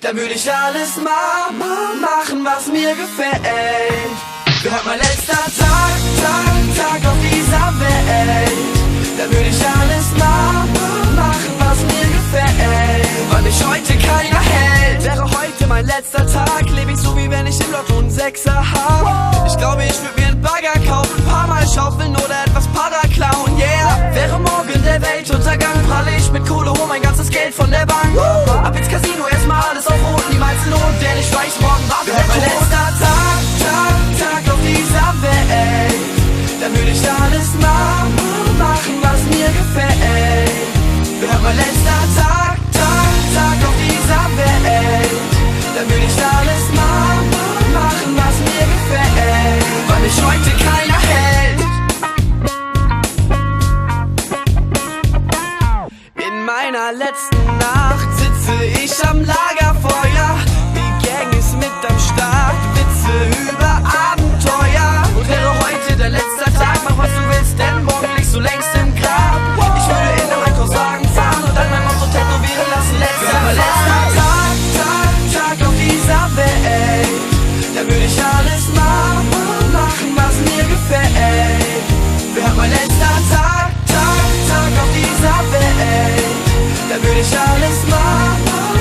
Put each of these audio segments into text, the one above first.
dann würde ich alles mal machen, was mir gefällt. Wär heute mein letzter Tag auf dieser Welt, dann würde ich alles mal machen, was mir gefällt, weil mich heute keiner hält. Wäre heute mein letzter Tag, lebe ich so, wie wenn ich im Lotto einen Sechser hab. Ich glaube, ich würde mir einen Bagger kaufen, paar Mal schaufeln oder etwas Para klauen, yeah. Wäre morgen der Weltuntergang, pralle ich mit Kohle, hol mein ganzes Geld von der Bank. Ab ins Casino, erstmal alles auf Rot, niemals Lohn, denn ich weiß, morgen war wieder mein letzter Tag auf dieser Welt, dann würde ich alles mal machen, was mir gefällt. Wär heute mein letzter Tag auf dieser Welt, dann würde ich alles mal machen, was mir gefällt, weil mich heute keiner hält. In meiner letzten Nacht sitze ich am Lagerfeuer, die Gang ist mit am Start, Witze über Abenteuer. Und wäre heute der letzte Tag, mach was du willst, denn morgen liegst du längst im Grab. Ich würde in einem Einkaufswagen fahren und dann mein Motto tätowieren lassen. Letzter Tag auf dieser Welt, da würde ich alles mal machen, was mir gefällt. Wär heute mein letzter Tag auf dieser Welt, da würde ich alles mal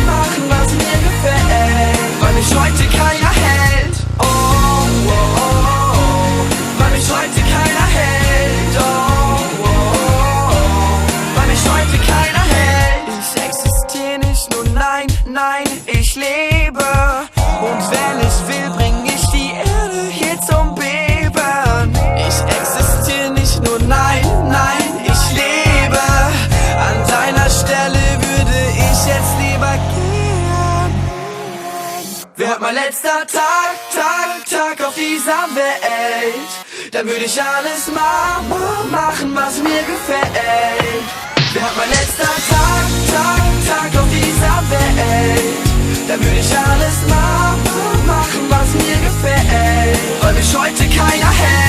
machen, was mir gefällt, weil mich heute keiner hält. Oh, oh, oh, oh, weil mich heute keiner hält. Oh, oh, oh, oh, weil mich heute keiner hält. Ich existiere nicht nur, nein, ich lebe. Und wenn ich will, bring ich die Erde hier zum Beben. Ich existiere nicht nur, nein, ich lebe. An deiner Stelle würde ich jetzt lieber gehen. Wär heute mein letzter Tag auf dieser Welt, dann würde ich alles mal machen, was mir gefällt. Wär heute mein letzter Tag auf dieser Welt, dann würde ich alles mal machen, was mir gefällt, weil mich heute keiner hält.